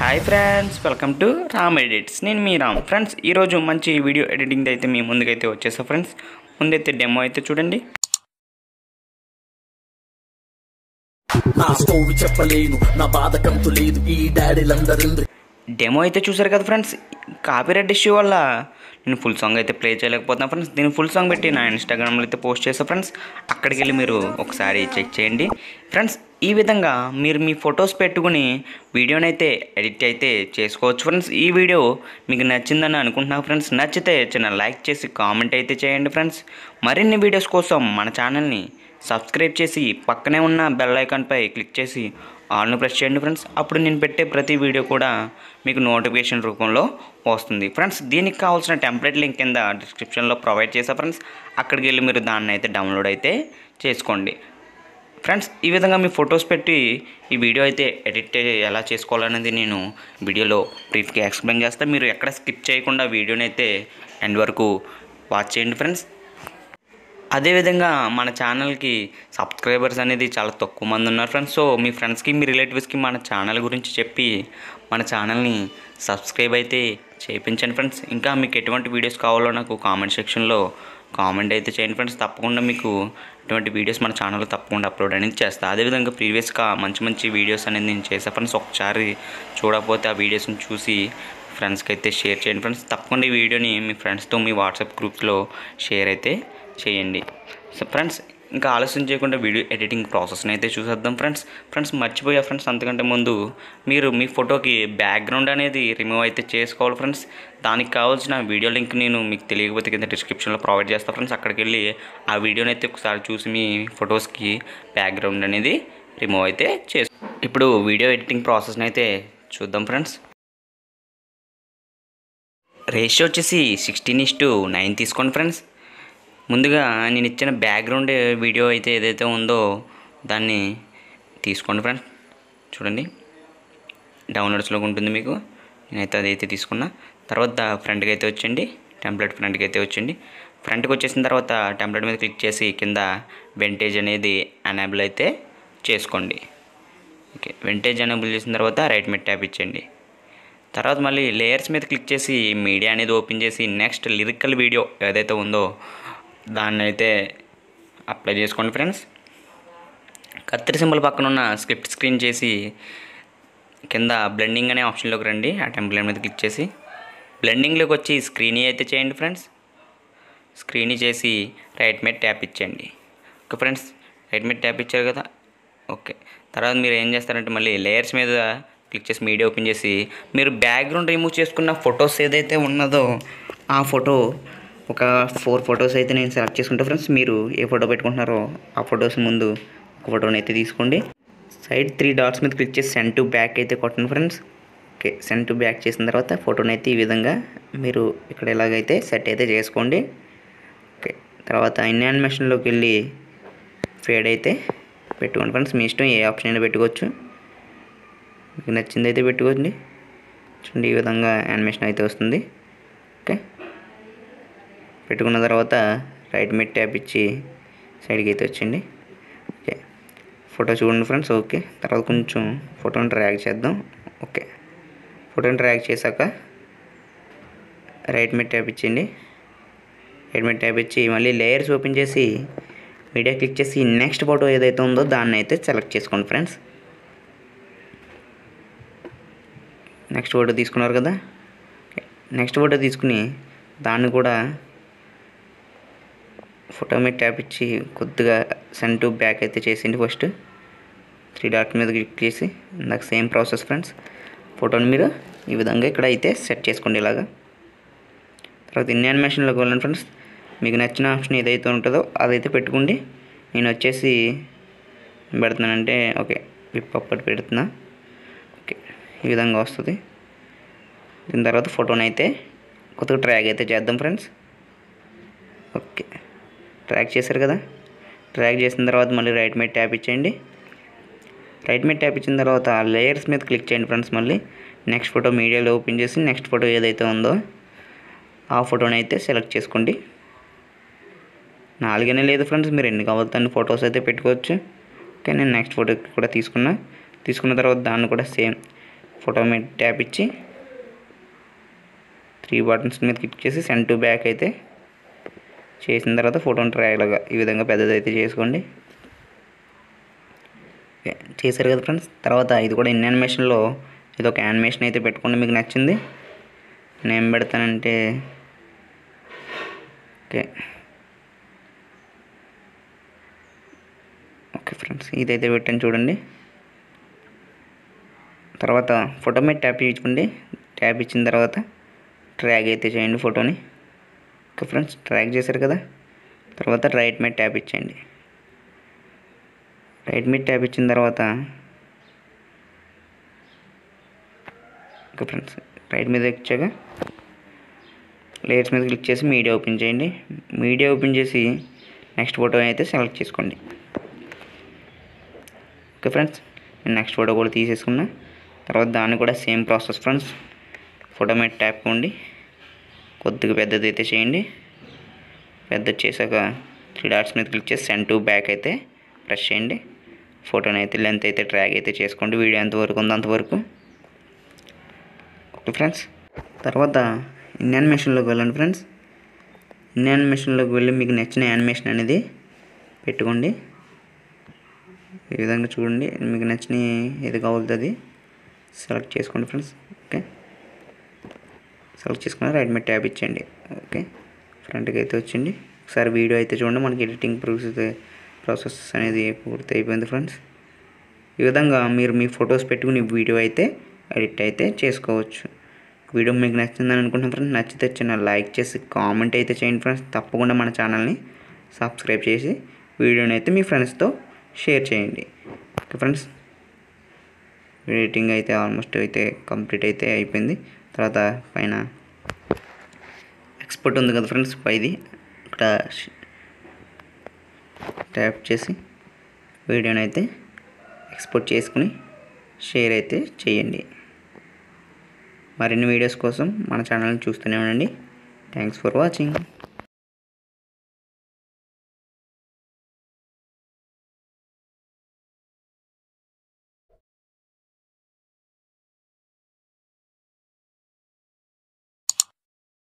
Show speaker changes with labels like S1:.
S1: Hi friends, welcome to Ram edits. నేను మీ Ram. Friends, ఈరోజు మంచి వీడియో ఎడిటింగ్ అయితే మీ ముందుకైతే వచ్చేసా. ఫ్రెండ్స్, ముందైతే డెమో అయితే చూడండి. డెమో అయితే చూసారు కదా ఫ్రెండ్స్. కాపీరైట్ ఇష్యూ వల్ల నేను ఫుల్ సాంగ్ అయితే ప్లే చేయలేకపోతున్నాను ఫ్రెండ్స్. దీన్ని ఫుల్ సాంగ్ పెట్టి నా ఇన్స్టాగ్రామ్లో అయితే పోస్ట్ చేస్తాను ఫ్రెండ్స్. అక్కడికి వెళ్ళి మీరు ఒకసారి చెక్ చేయండి ఫ్రెండ్స్. ఈ విధంగా మీరు మీ ఫొటోస్ పెట్టుకుని వీడియోని అయితే ఎడిట్ అయితే చేసుకోవచ్చు ఫ్రెండ్స్. ఈ వీడియో మీకు నచ్చిందని అనుకుంటున్నాను ఫ్రెండ్స్. నచ్చితే చిన్న లైక్ చేసి కామెంట్ అయితే చేయండి ఫ్రెండ్స్. మరిన్ని వీడియోస్ కోసం మన ఛానల్ని సబ్స్క్రైబ్ చేసి పక్కనే ఉన్న బెల్ ఐకాన్పై క్లిక్ చేసి ఆల్ను ప్రెస్ చేయండి ఫ్రెండ్స్. అప్పుడు నేను పెట్టే ప్రతి వీడియో కూడా మీకు నోటిఫికేషన్ రూపంలో వస్తుంది ఫ్రెండ్స్. దీనికి కావాల్సిన టెంప్లెట్ లింక్ కింద డిస్క్రిప్షన్లో ప్రొవైడ్ చేసా ఫ్రెండ్స్. అక్కడికి వెళ్ళి మీరు దాన్ని అయితే డౌన్లోడ్ అయితే చేసుకోండి ఫ్రెండ్స్. ఈ విధంగా మీ ఫొటోస్ పెట్టి ఈ వీడియో అయితే ఎడిట్ ఎలా చేసుకోవాలనేది నేను వీడియోలో బ్రీఫ్గా ఎక్స్ప్లెయిన్ చేస్తాను. మీరు ఎక్కడ స్కిప్ చేయకుండా వీడియోని అయితే ఎండ్ వరకు వాచ్ చేయండి ఫ్రెండ్స్. అదేవిధంగా మన ఛానల్కి సబ్స్క్రైబర్స్ అనేది చాలా తక్కువ మంది ఉన్నారు ఫ్రెండ్స్. సో మీ ఫ్రెండ్స్కి మీ రిలేటివ్స్కి మన ఛానల్ గురించి చెప్పి మన ఛానల్ని సబ్స్క్రైబ్ అయితే చేయించండి ఫ్రెండ్స్. ఇంకా మీకు ఎటువంటి వీడియోస్ కావాలో నాకు కామెంట్ సెక్షన్లో కామెంట్ అయితే చేయండి ఫ్రెండ్స్. తప్పకుండా మీకు ఇటువంటి వీడియోస్ మన ఛానల్లో తప్పకుండా అప్లోడ్ అనేది చేస్తాను. అదేవిధంగా ప్రీవియస్గా మంచి మంచి వీడియోస్ అనేది నేను చేశాను ఫ్రెండ్స్. ఒకసారి చూడకపోతే ఆ వీడియోస్ని చూసి ఫ్రెండ్స్కి అయితే షేర్ చేయండి ఫ్రెండ్స్. తప్పకుండా ఈ వీడియోని మీ ఫ్రెండ్స్తో మీ వాట్సాప్ గ్రూప్స్లో షేర్ అయితే చేయండి. సో ఫ్రెండ్స్, ఇంకా ఆలస్యం చేయకుండా వీడియో ఎడిటింగ్ ప్రాసెస్ని అయితే చూసేద్దాం ఫ్రెండ్స్. మర్చిపోయా ఫ్రెండ్స్, అంతకంటే ముందు మీరు మీ ఫోటోకి బ్యాక్గ్రౌండ్ అనేది రిమూవ్ అయితే చేసుకోవాలి ఫ్రెండ్స్. దానికి కావాల్సిన వీడియో లింక్ నేను మీకు తెలియకపోతే కింద డిస్క్రిప్షన్లో ప్రొవైడ్ చేస్తాను ఫ్రెండ్స్. అక్కడికి వెళ్ళి ఆ వీడియోని అయితే ఒకసారి చూసి మీ ఫొటోస్కి బ్యాక్గ్రౌండ్ అనేది రిమూవ్ అయితే ఇప్పుడు వీడియో ఎడిటింగ్ ప్రాసెస్ని అయితే చూద్దాం ఫ్రెండ్స్. రేషియో వచ్చేసి 16:9 తీసుకోండి ఫ్రెండ్స్. ముందుగా నేను ఇచ్చిన బ్యాక్గ్రౌండ్ వీడియో అయితే ఏదైతే ఉందో దాన్ని తీసుకోండి ఫ్రెండ్స్. చూడండి, డౌన్లోడ్స్లోకి ఉంటుంది మీకు. నేనైతే అదైతే తీసుకున్నా. తర్వాత ఫ్రంట్కి అయితే వచ్చండి, టెంప్లెట్ ఫ్రంట్కి అయితే వచ్చండి. ఫ్రంట్కి వచ్చేసిన తర్వాత టెంప్లెట్ మీద క్లిక్ చేసి కింద వెంటేజ్ అనేది ఎనేబుల్ అయితే చేసుకోండి. ఓకే, వెంటేజ్ ఎనేబుల్ చేసిన తర్వాత రైట్ మీద ట్యాప్ ఇచ్చేయండి. తర్వాత మళ్ళీ లేయర్స్ మీద క్లిక్ చేసి మీడియా అనేది ఓపెన్ చేసి నెక్స్ట్ లిరికల్ వీడియో ఏదైతే ఉందో దాన్ని అయితే అప్లై చేసుకోండి ఫ్రెండ్స్. కత్తిరి సింబల్ పక్కన ఉన్న స్క్రిప్ట్ స్క్రీన్ చేసి కింద బ్లెండింగ్ అనే ఆప్షన్లోకి రండి. ఆ టెంప్లెట్ మీద క్లిక్ చేసి బ్లెండింగ్లోకి వచ్చి స్క్రీనీ అయితే చేయండి ఫ్రెండ్స్. స్క్రీనీ చేసి రైట్ మీద ట్యాప్ ఇచ్చేయండి. ఓకే ఫ్రెండ్స్, రైట్ మీద ట్యాప్ ఇచ్చారు కదా. ఓకే, తర్వాత మీరు ఏం చేస్తారంటే మళ్ళీ లేయర్స్ మీద క్లిక్ చేసి మీడియా ఓపెన్ చేసి మీరు బ్యాక్గ్రౌండ్ రిమూవ్ చేసుకున్న ఫొటోస్ ఏదైతే ఉన్నదో ఆ ఫోటో ఒక 4 ఫొటోస్ అయితే నేను సెలెక్ట్ చేసుకుంటా ఫ్రెండ్స్. మీరు ఏ ఫోటో పెట్టుకుంటున్నారో ఆ ఫొటోస్ ముందు ఒక ఫోటోని అయితే తీసుకోండి. సైడ్ 3 డాట్స్ మీద క్లిక్ చేసి సెండ్ టు బ్యాక్ అయితే కొట్టండి friends. Okay, send to back చేసిన తర్వాత ఫోటోని అయితే ఈ విధంగా మీరు ఇక్కడ ఎలాగైతే సెట్ అయితే చేసుకోండి. ఓకే, తర్వాత యానిమేషన్లోకి వెళ్ళి ఫేడ్ అయితే పెట్టుకోండి ఫ్రెండ్స్. మీ ఇష్టం, ఏ ఆప్షన్ అయినా పెట్టుకోవచ్చు, మీకు నచ్చింది అయితే పెట్టుకోండి. చూడండి, ఈ విధంగా యానిమేషన్ అయితే వస్తుంది. ఓకే, పెట్టుకున్న తర్వాత రైట్ మీద ట్యాప్ ఇచ్చి సైడ్కి అయితే వచ్చింది. ఓకే, ఫోటో చూడండి ఫ్రెండ్స్. ఓకే, తర్వాత కొంచెం ఫోటోని డ్రాగ్ చేద్దాం. ఓకే, ఫోటోని డ్రాగ్ చేశాక రైట్ మీద ట్యాప్ ఇచ్చేయండి. రైట్ మీద ట్యాప్ ఇచ్చి మళ్ళీ లేయర్స్ ఓపెన్ చేసి మీడియా క్లిక్ చేసి నెక్స్ట్ ఫోటో ఏదైతే ఉందో దాన్ని అయితే సెలెక్ట్ చేసుకోండి ఫ్రెండ్స్. నెక్స్ట్ ఫోటో తీసుకున్నారు కదా. నెక్స్ట్ ఫోటో తీసుకుని దాన్ని కూడా ఫోటో మీద ట్యాప్ ఇచ్చి కొద్దిగా సెండ్ టు బ్యాక్ అయితే చేసింది. ఫస్ట్ 3 డాట్ మీద క్లిక్ చేసి ఇందాక సేమ్ ప్రాసెస్ ఫ్రెండ్స్. ఫోటోని మీరు ఈ విధంగా ఇక్కడ అయితే సెట్ చేసుకోండి ఇలాగా. తర్వాత యానిమేషన్లోకి వెళ్ళండి ఫ్రెండ్స్. మీకు నచ్చిన ఆప్షన్ ఏదైతే ఉంటుందో అదైతే పెట్టుకోండి. నేను వచ్చేసి పెడుతున్నానంటే ఓకే విప్ అప్పటి పెడుతున్నా. ఓకే, ఈ విధంగా వస్తుంది. దీని తర్వాత ఫోటోని అయితే కొద్దిగా ట్రాక్ అయితే చేద్దాం ఫ్రెండ్స్. ఓకే, ట్రాక్ చేశారు కదా. ట్రాక్ చేసిన తర్వాత మళ్ళీ రైట్ మీద ట్యాప్ ఇచ్చేయండి. రైట్ మీద ట్యాప్ ఇచ్చిన తర్వాత లేయర్స్ మీద క్లిక్ చేయండి ఫ్రెండ్స్. మళ్ళీ నెక్స్ట్ ఫోటో మీడియాలో ఓపెన్ చేసి నెక్స్ట్ ఫోటో ఏదైతే ఉందో ఆ ఫోటోని అయితే సెలెక్ట్ చేసుకోండి. 4 లేదు ఫ్రెండ్స్, మీరు ఎన్ని కావాలో అన్ని ఫొటోస్ అయితే పెట్టుకోవచ్చు. ఓకే, నేను నెక్స్ట్ ఫోటో కూడా తీసుకున్న తర్వాత దాన్ని కూడా సేమ్ ఫోటో మీద ట్యాప్ ఇచ్చి 3 బటన్స్ మీద క్లిక్ చేసి సెండ్ టు బ్యాక్ అయితే చేసిన తర్వాత ఫోటోని ట్రాక్లాగా ఈ విధంగా పెద్దదైతే చేసుకోండి. చేశారు కదా ఫ్రెండ్స్. తర్వాత ఇది కూడా ఇన్ యానిమేషన్లో ఇది ఒక యానిమేషన్ అయితే పెట్టుకోండి మీకు నచ్చింది. నేను ఏం పెడతానంటే ఓకే ఫ్రెండ్స్, ఇదైతే పెట్టాను చూడండి. తర్వాత ఫోటో మీద ట్యాప్ ఇచ్చుకోండి. ట్యాప్ ఇచ్చిన తర్వాత ట్రాక్ అయితే చేయండి ఫోటోని. ఓకే ఫ్రెండ్స్, ట్రాక్ చేశారు కదా. తర్వాత రైట్ మీద ట్యాప్ ఇచ్చేయండి. రైట్ మీద ట్యాప్ ఇచ్చిన తర్వాత ఓకే ఫ్రెండ్స్, రైట్ మీద ఇచ్చాక లేయర్స్ మీద క్లిక్ చేసి మీడియా ఓపెన్ చేయండి. మీడియా ఓపెన్ చేసి నెక్స్ట్ ఫోటో అయితే సెలెక్ట్ చేసుకోండి. ఓకే ఫ్రెండ్స్, నేను నెక్స్ట్ ఫోటో కూడా తీసేసుకున్నా. తర్వాత దాన్ని కూడా సేమ్ ప్రాసెస్ ఫ్రెండ్స్. ఫోటో మీద ట్యాప్ ఉండి కొద్దిగా పెద్దది అయితే చేయండి. పెద్దది చేశాక 3 డాట్స్ మీద క్లిక్ చేసి సెండ్ టు బ్యాక్ అయితే ప్రెస్ చేయండి. ఫోటోని అయితే లెంత్ అయితే ట్రాక్ అయితే చేసుకోండి. వీడియో ఎంతవరకు ఉందో అంతవరకు. ఓకే ఫ్రెండ్స్, తర్వాత ఇన్ యానిమేషన్లోకి వెళ్ళండి ఫ్రెండ్స్. ఇన్ యానిమేషన్లోకి వెళ్ళి మీకు నచ్చిన యానిమేషన్ అనేది పెట్టుకోండి. ఈ విధంగా చూడండి, మీకు నచ్చిన ఏది కావాలో అది సెలెక్ట్ చేసుకోండి ఫ్రెండ్స్. ఓకే, సెలెక్ట్ చేసుకుని రైట్ మీద ట్యాప్ ఇచ్చేయండి. ఓకే, ఫ్రంట్కి అయితే వచ్చింది. ఒకసారి వీడియో అయితే చూడండి. మనకి ఎడిటింగ్ ప్రాసెస్ అనేది పూర్తి అయిపోయింది ఫ్రెండ్స్. ఈ విధంగా మీరు మీ ఫొటోస్ పెట్టుకుని వీడియో అయితే ఎడిట్ అయితే చేసుకోవచ్చు. వీడియో మీకు నచ్చిందని అనుకుంటున్నాను ఫ్రెండ్స్. నచ్చితే చిన్న లైక్ చేసి కామెంట్ అయితే చేయండి ఫ్రెండ్స్. తప్పకుండా మన ఛానల్ని సబ్స్క్రైబ్ చేసి వీడియోని అయితే మీ ఫ్రెండ్స్తో షేర్ చేయండి. ఓకే ఫ్రెండ్స్, ఎడిటింగ్ అయితే ఆల్మోస్ట్ అయితే కంప్లీట్ అయితే అయిపోయింది. తర్వాత పైన ఎక్స్పోర్ట్ ఉంది కదా ఫ్రెండ్స్, పైది ఇక్కడ ట్యాప్ చేసి వీడియోని అయితే ఎక్స్పోర్ట్ చేసుకుని షేర్ అయితే చేయండి. మరిన్ని వీడియోస్ కోసం మన ఛానల్ని చూస్తూనే ఉండండి. Thanks for watching.